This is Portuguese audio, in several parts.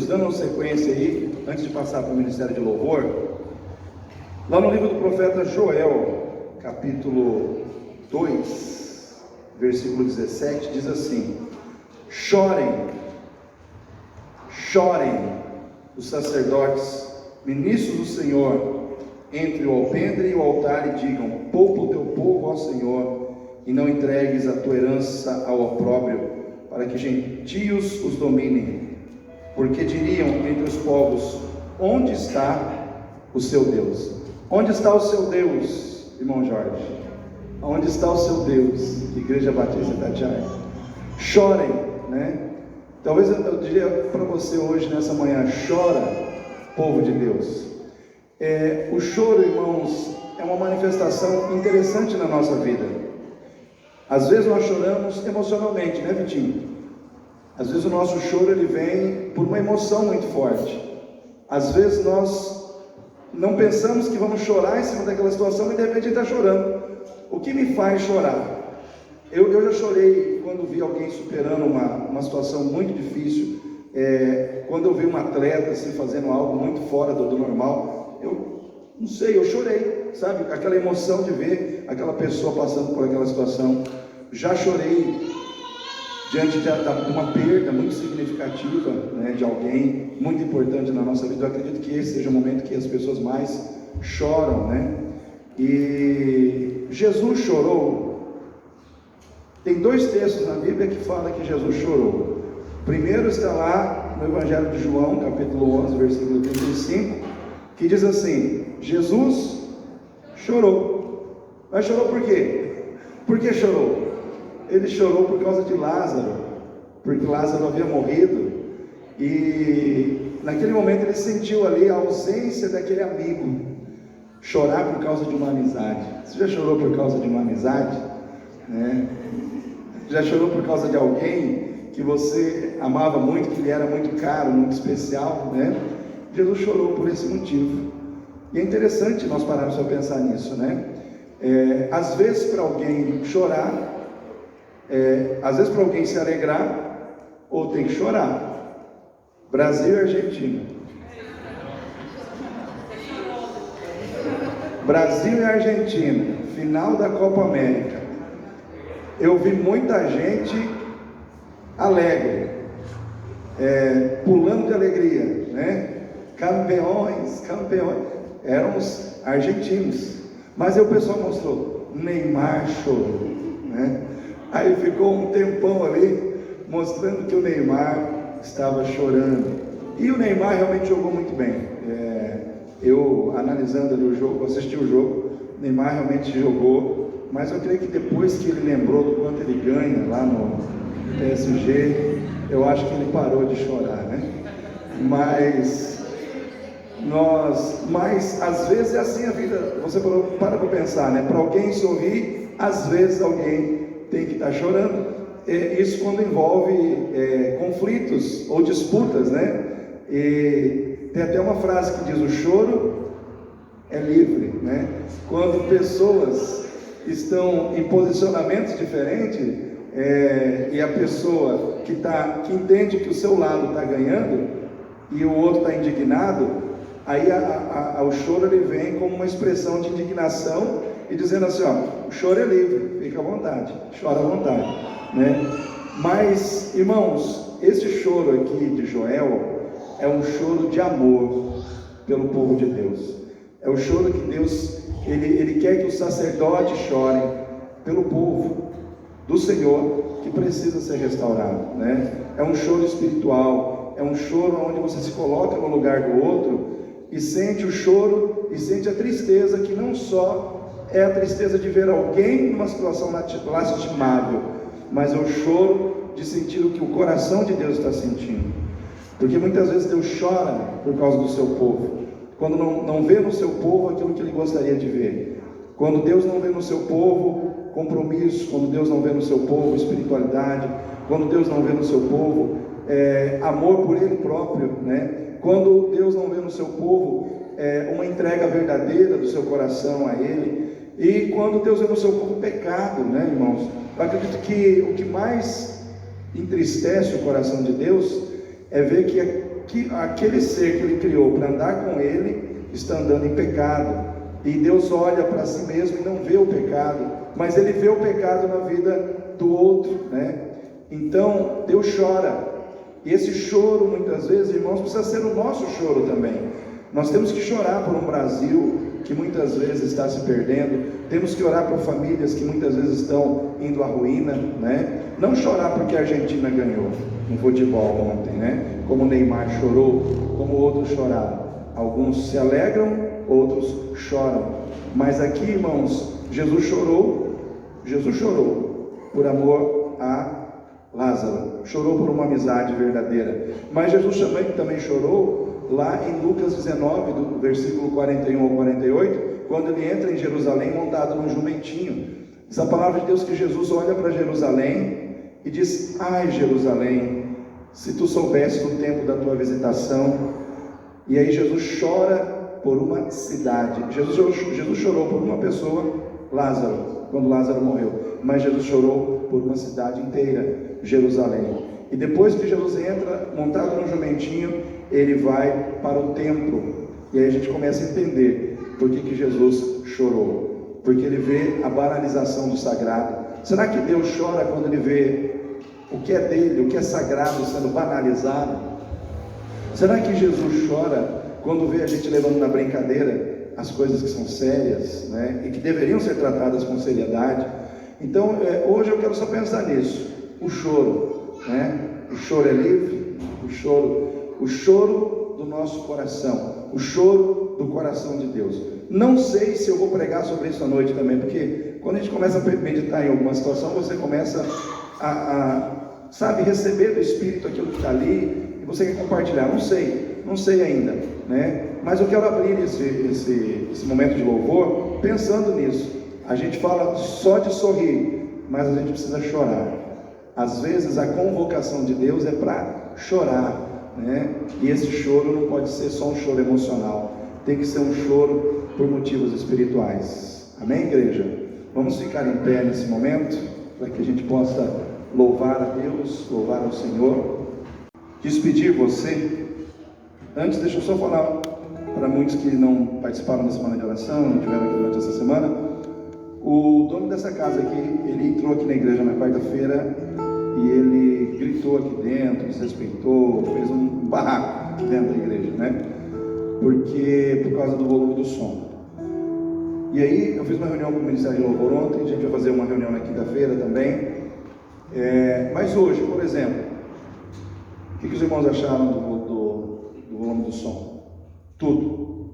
queridos, dando sequência aí, antes de passar para o Ministério de Louvor, lá no livro do profeta Joel, capítulo 2, versículo 17, diz assim: chorem os sacerdotes, ministros do Senhor, entre o alpendre e o altar, e digam: poupa o teu povo ao Senhor, e não entregues a tua herança ao opróbrio, para que gentios os dominem. Porque diriam entre os povos: onde está o seu Deus? Onde está o seu Deus, irmão Jorge? Onde está o seu Deus, Igreja Batista Itatiaia? Chorem, né? Talvez eu diria para você hoje, nessa manhã: chora, povo de Deus. O choro, irmãos, é uma manifestação interessante na nossa vida. Às vezes nós choramos emocionalmente, né, Vitinho? Às vezes o nosso choro ele vem por uma emoção muito forte. Às vezes nós não pensamos que vamos chorar em cima daquela situação e de repente a gente está chorando. O que me faz chorar? Eu já chorei quando vi alguém superando uma situação muito difícil. Quando eu vi um atleta assim, fazendo algo muito fora do normal, eu não sei, eu chorei, sabe? Aquela emoção de ver aquela pessoa passando por aquela situação. Já chorei diante de uma perda muito significativa, né, de alguém muito importante na nossa vida. Eu acredito que esse seja o momento que as pessoas mais choram, né? E Jesus chorou. Tem dois textos na Bíblia que falam que Jesus chorou. O primeiro está lá no Evangelho de João, capítulo 11, versículo 35, que diz assim: Jesus chorou. Mas chorou por quê? Por que chorou? Ele chorou por causa de Lázaro, porque Lázaro havia morrido, e naquele momento ele sentiu ali a ausência daquele amigo. Chorar por causa de uma amizade. Você já chorou por causa de uma amizade? Né? Já chorou por causa de alguém que você amava muito, que lhe era muito caro, muito especial, né? Jesus chorou por esse motivo. E é interessante nós pararmos para pensar nisso, né? Às vezes para alguém chorar, às vezes para alguém se alegrar, ou tem que chorar. Brasil e Argentina. Brasil e Argentina, final da Copa América. Eu vi muita gente alegre, pulando de alegria, né? Campeões, eram os argentinos. Mas aí o pessoal mostrou: Neymar chorou, né? Aí ficou um tempão ali mostrando que o Neymar estava chorando. E o Neymar realmente jogou muito bem. Eu analisando ali o jogo, assisti o jogo, o Neymar realmente jogou. Mas eu creio que depois que ele lembrou do quanto ele ganha lá no PSG, eu acho que ele parou de chorar, né? Mas às vezes é assim a vida. Você para pensar, né? Para alguém sorrir, às vezes alguém tem que estar chorando. Isso quando envolve conflitos ou disputas, né? E tem até uma frase que diz: o choro é livre, né? Quando pessoas estão em posicionamentos diferentes, e a pessoa que entende que o seu lado está ganhando e o outro está indignado, aí o choro ele vem como uma expressão de indignação e dizendo assim: ó, o choro é livre, fica à vontade, chora à vontade, né? Mas, irmãos, esse choro aqui de Joel é um choro de amor pelo povo de Deus. É o choro que Deus, Ele quer que os sacerdotes chorem pelo povo do Senhor que precisa ser restaurado, né? É um choro espiritual, é um choro onde você se coloca no lugar do outro e sente o choro e sente a tristeza, que não só é a tristeza de ver alguém numa situação lastimável, mas é o choro de sentir o que o coração de Deus está sentindo. Porque muitas vezes Deus chora por causa do seu povo, quando não vê no seu povo aquilo que Ele gostaria de ver. Quando Deus não vê no seu povo compromisso, quando Deus não vê no seu povo espiritualidade, quando Deus não vê no seu povo amor por Ele próprio, né? Quando Deus não vê no seu povo uma entrega verdadeira do seu coração a Ele, e quando Deus vê no seu povo pecado, né, irmãos? Eu acredito que o que mais entristece o coração de Deus é ver que que aquele ser que ele criou para andar com ele está andando em pecado. E Deus olha para si mesmo e não vê o pecado, mas ele vê o pecado na vida do outro, né? Então Deus chora. E esse choro, muitas vezes, irmãos, precisa ser o nosso choro também. Nós temos que chorar por um Brasil que muitas vezes está se perdendo. Temos que orar por famílias que muitas vezes estão indo à ruína, né? Não chorar porque a Argentina ganhou no futebol ontem, né? Como o Neymar chorou, como outros choraram. Alguns se alegram, outros choram. Mas aqui, irmãos, Jesus chorou por amor a Lázaro, chorou por uma amizade verdadeira. Mas Jesus também chorou lá em Lucas 19, do versículo 41 ao 48, quando ele entra em Jerusalém montado num jumentinho. Diz a palavra de Deus que Jesus olha para Jerusalém e diz: ai, Jerusalém, se tu soubesse do tempo da tua visitação. E aí Jesus chora por uma cidade. Jesus chorou por uma pessoa, Lázaro, quando Lázaro morreu. Mas Jesus chorou por uma cidade inteira, Jerusalém. E depois que Jesus entra montado no jumentinho, ele vai para o templo. E aí a gente começa a entender por que Jesus chorou. Porque ele vê a banalização do sagrado. Será que Deus chora quando ele vê o que é dele, o que é sagrado sendo banalizado? Será que Jesus chora quando vê a gente levando na brincadeira as coisas que são sérias, né? E que deveriam ser tratadas com seriedade? Então, hoje eu quero só pensar nisso. O choro, né? O choro é livre, o choro do nosso coração, o choro do coração de Deus. Não sei se eu vou pregar sobre isso à noite também, porque quando a gente começa a meditar em alguma situação, você começa sabe, receber do Espírito aquilo que está ali, e você quer compartilhar. Não sei ainda, né? Mas eu quero abrir esse momento de louvor pensando nisso. A gente fala só de sorrir, mas a gente precisa chorar. Às vezes a convocação de Deus é para chorar, né? E esse choro não pode ser só um choro emocional, tem que ser um choro por motivos espirituais. Amém, igreja? Vamos ficar em pé nesse momento, para que a gente possa louvar a Deus, louvar ao Senhor. Despedir você. Antes, deixa eu só falar para muitos que não participaram da semana de oração, não estiveram aqui durante essa semana. O dono dessa casa aqui, ele entrou aqui na igreja na quarta-feira e ele gritou aqui dentro, desrespeitou, fez um barraco aqui dentro da igreja, né? Por causa do volume do som. E aí eu fiz uma reunião com o Ministério de Louvor ontem, a gente vai fazer uma reunião na quinta-feira também. Mas hoje, por exemplo, o que os irmãos acharam do volume do som? Tudo.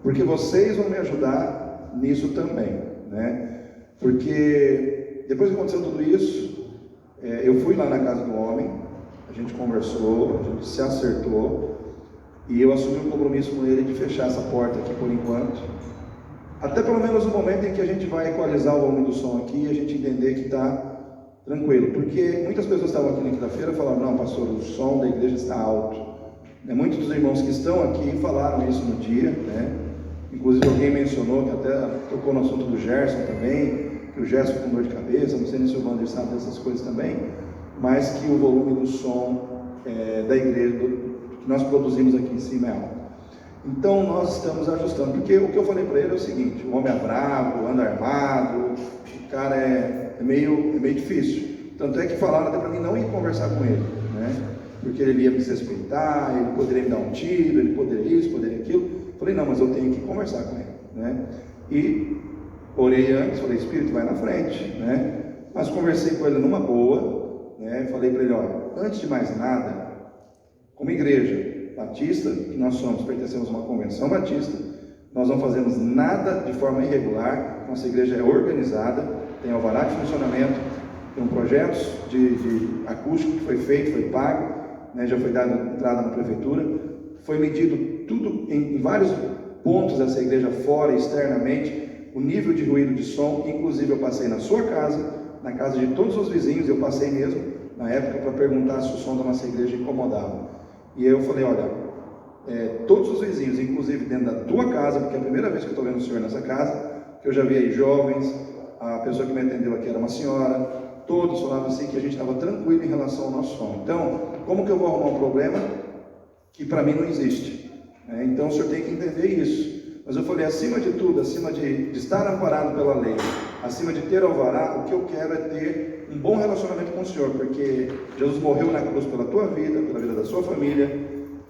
Porque vocês vão me ajudar nisso também, né? Porque depois que aconteceu tudo isso, eu fui lá na casa do homem, a gente conversou, a gente se acertou, e eu assumi um compromisso com ele de fechar essa porta aqui por enquanto, até pelo menos no momento em que a gente vai equalizar o volume do som aqui e a gente entender que está tranquilo. Porque muitas pessoas estavam aqui na quinta-feira e falaram: não, pastor, o som da igreja está alto. Muitos dos irmãos que estão aqui falaram isso no dia, né? Inclusive alguém mencionou, que até tocou no assunto do Gerson também, que o Gerson com dor de cabeça, não sei nem se o Wander sabe dessas coisas também, mas que o volume do som da igreja, que nós produzimos aqui em cima é alto. Então nós estamos ajustando, porque o que eu falei para ele é o seguinte: o homem é bravo, anda armado, o cara é meio difícil. Tanto é que falaram até para mim não ir conversar com ele, né? Porque ele ia me desrespeitar, ele poderia me dar um tiro, ele poderia isso, poderia aquilo. Falei: não, mas eu tenho que conversar com ele, né? E orei antes, falei: Espírito, vai na frente, né? Mas conversei com ele numa boa, né? Falei para ele: olha, antes de mais nada, como igreja batista, que nós pertencemos a uma convenção batista, nós não fazemos nada de forma irregular, nossa igreja é organizada, tem alvará de funcionamento, tem um projeto de acústico que foi feito, foi pago, né, já foi dado entrada na prefeitura, foi medido tudo em vários pontos dessa igreja, fora e externamente, o nível de ruído de som. Inclusive eu passei na sua casa, na casa de todos os vizinhos, eu passei mesmo, na época, para perguntar se o som da nossa igreja incomodava. E eu falei: olha, todos os vizinhos, inclusive dentro da tua casa, porque é a primeira vez que eu estou vendo o senhor nessa casa, que eu já vi aí jovens, a pessoa que me atendeu aqui era uma senhora, todos falavam assim que a gente estava tranquilo em relação ao nosso som. Então, como que eu vou arrumar um problema que para mim não existe. Então o senhor tem que entender isso. Mas eu falei, acima de tudo, acima de estar amparado pela lei, acima de ter alvará, o que eu quero é ter um bom relacionamento com o Senhor, porque Jesus morreu na cruz pela tua vida, pela vida da sua família,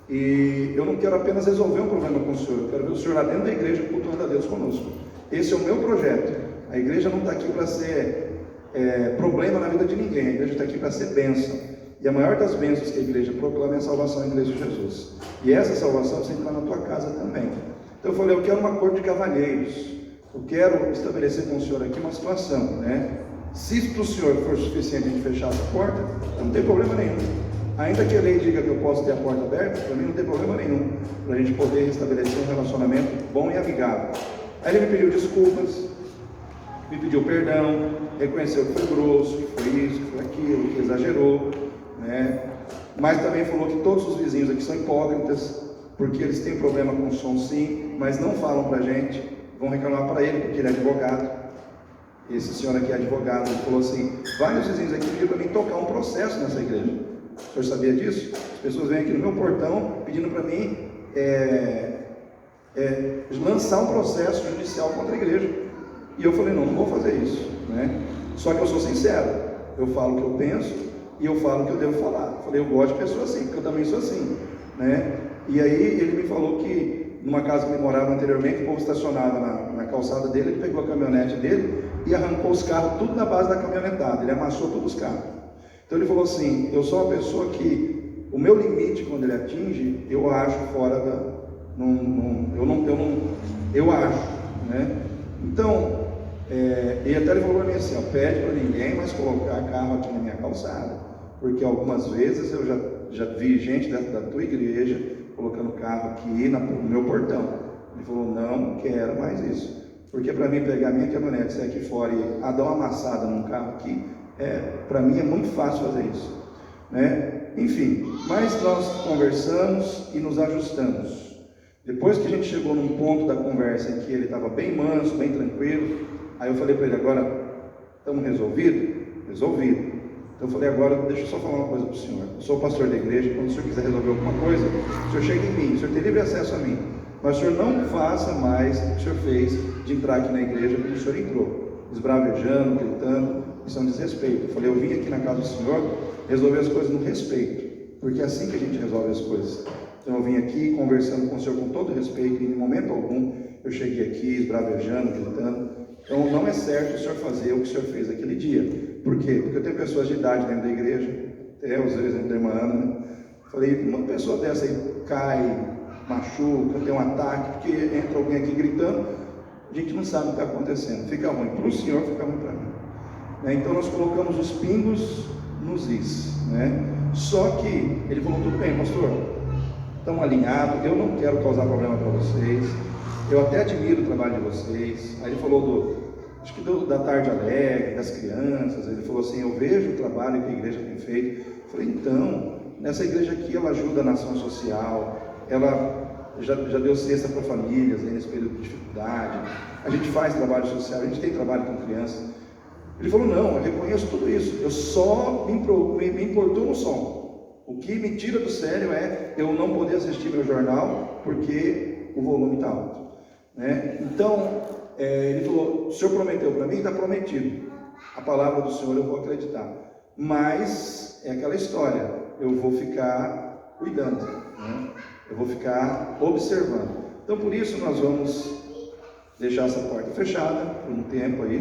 e eu não quero apenas resolver um problema com o Senhor, eu quero ver o Senhor lá dentro da igreja cultuando a Deus conosco. Esse é o meu projeto. A igreja não está aqui para ser problema na vida de ninguém, a igreja está aqui para ser bênção. E a maior das bênçãos que a igreja proclama é a salvação em Cristo Jesus. E essa salvação precisa entrar na tua casa também. Então eu falei, eu quero um acordo de cavalheiros. Eu quero estabelecer com o senhor aqui uma situação, Se para o senhor for suficiente a gente fechar essa porta, não tem problema nenhum. Ainda que a lei diga que eu posso ter a porta aberta, para mim não tem problema nenhum, para a gente poder estabelecer um relacionamento bom e amigável. Aí ele me pediu desculpas, me pediu perdão, reconheceu que foi grosso, que foi isso, que foi aquilo, que exagerou, Mas também falou que todos os vizinhos aqui são hipócritas, porque eles têm problema com o som sim, mas não falam para a gente, vão reclamar para ele, porque ele é advogado. Esse senhor aqui é advogado, ele falou assim, vários vizinhos aqui pediram para mim tocar um processo nessa igreja. O senhor sabia disso? As pessoas vêm aqui no meu portão pedindo para mim lançar um processo judicial contra a igreja. E eu falei, não vou fazer isso, Só que eu sou sincero, eu falo o que eu penso e eu falo o que eu devo falar. Eu falei, eu gosto de pessoas assim, porque eu também sou assim, E aí ele me falou que numa casa que ele morava anteriormente, o povo estacionava na calçada dele, ele pegou a caminhonete dele e arrancou os carros tudo na base da caminhonetada, ele amassou todos os carros. Então ele falou assim, eu sou uma pessoa que o meu limite quando ele atinge, eu acho fora da... eu acho, Então, e até ele falou para mim assim, pede para ninguém mais colocar carro aqui na minha calçada, porque algumas vezes eu já vi gente da tua igreja colocando carro aqui no meu portão. Ele falou, não quero mais isso, porque para mim pegar minha caminhonete, sair aqui fora e dar uma amassada num carro aqui, para mim é muito fácil fazer isso, Enfim, mas nós conversamos e nos ajustamos. Depois que a gente chegou num ponto da conversa em que ele estava bem manso, bem tranquilo, aí eu falei para ele, agora estamos resolvidos? Resolvido. Então eu falei, agora deixa eu só falar uma coisa para o senhor. Eu sou o pastor da igreja, quando o senhor quiser resolver alguma coisa, o senhor chega em mim, o senhor tem livre acesso a mim. Mas o senhor não faça mais o que o senhor fez de entrar aqui na igreja como o senhor entrou, esbravejando, gritando, isso é um desrespeito. Eu falei, eu vim aqui na casa do senhor resolver as coisas no respeito, porque é assim que a gente resolve as coisas. Então eu vim aqui conversando com o senhor com todo respeito, e em momento algum eu cheguei aqui esbravejando, gritando. Então não é certo o senhor fazer o que o senhor fez aquele dia. Por quê? Porque eu tenho pessoas de idade dentro da igreja, até os exemplos da irmã Ana, Falei, uma pessoa dessa aí cai, machuca, tem um ataque, porque entra alguém aqui gritando, a gente não sabe o que está acontecendo. Fica ruim para o senhor, fica ruim para mim. Então nós colocamos os pingos nos is. Só que ele falou, tudo bem, pastor, estamos alinhados, eu não quero causar problema para vocês, eu até admiro o trabalho de vocês. Aí ele falou da tarde alegre, das crianças. Ele falou assim, eu vejo o trabalho que a igreja tem feito. Eu falei, então, nessa igreja aqui ela ajuda na ação social, ela já deu cesta para famílias aí nesse período de dificuldade, a gente faz trabalho social, a gente tem trabalho com crianças. Ele falou, não, eu reconheço tudo isso, eu só me importuno no som. O que me tira do sério é eu não poder assistir meu jornal porque o volume está alto. Então, ele falou, o senhor prometeu para mim, está prometido. A palavra do senhor eu vou acreditar. Mas é aquela história, eu vou ficar cuidando, eu vou ficar observando. Então, por isso nós vamos deixar essa porta fechada por um tempo aí,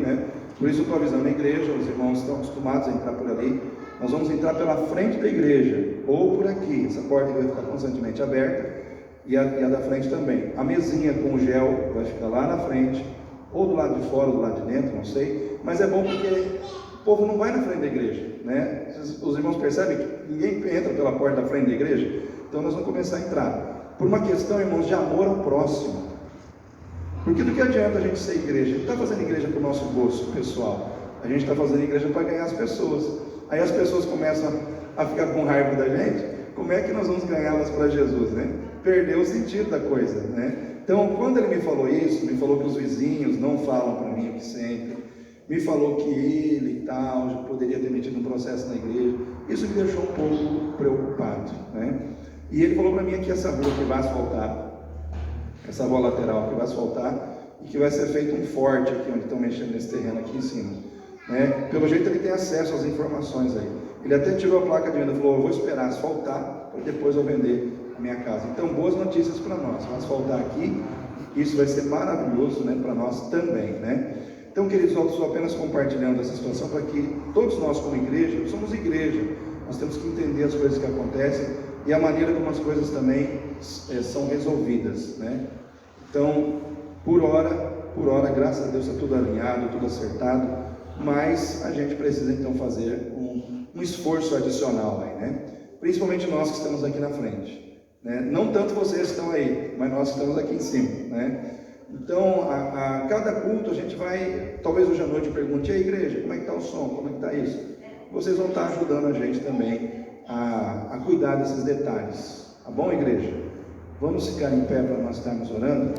Por isso eu estou avisando a igreja, os irmãos estão acostumados a entrar por ali. Nós vamos entrar pela frente da igreja, ou por aqui. Essa porta vai ficar constantemente aberta, e a da frente também. A mesinha com o gel vai ficar lá na frente, ou do lado de fora, ou do lado de dentro, não sei. Mas é bom porque o povo não vai na frente da igreja, Os irmãos percebem que ninguém entra pela porta da frente da igreja. Então nós vamos começar a entrar. Por uma questão, irmãos, de amor ao próximo. Porque do que adianta a gente ser igreja? A gente está fazendo igreja para o nosso gosto pessoal. A gente está fazendo igreja para ganhar as pessoas. Aí as pessoas começam a ficar com raiva da gente. Como é que nós vamos ganhá-las para Jesus, Perdeu o sentido da coisa, Então, quando ele me falou isso, me falou que os vizinhos não falam para mim o que sentem, me falou que ele e tal, já poderia ter metido um processo na igreja, isso me deixou um pouco preocupado, E ele falou para mim que essa rua que vai asfaltar, essa rua lateral que vai asfaltar, e que vai ser feito um forte aqui, onde estão mexendo nesse terreno aqui em cima, né? Pelo jeito ele tem acesso às informações aí. Ele até tirou a placa de venda, falou: eu vou esperar asfaltar, para depois eu vender a minha casa. Então, boas notícias para nós, vai asfaltar aqui, isso vai ser maravilhoso, né, para nós também, né? Então, queridos, eu estou apenas compartilhando essa situação para que todos nós, como igreja, somos igreja, nós temos que entender as coisas que acontecem e a maneira como as coisas também são resolvidas, né? Então, por hora, graças a Deus, está tudo alinhado, tudo acertado, mas a gente precisa então fazer um esforço adicional aí, né? Principalmente nós que estamos aqui na frente, né? Não tanto vocês que estão aí, mas nós que estamos aqui em cima, né? Então, a cada culto a gente vai, talvez hoje à noite pergunte: e aí, igreja, como é que está o som, como é que está isso? Vocês vão estar ajudando a gente também a cuidar desses detalhes, tá bom, igreja? Vamos ficar em pé para nós estarmos orando.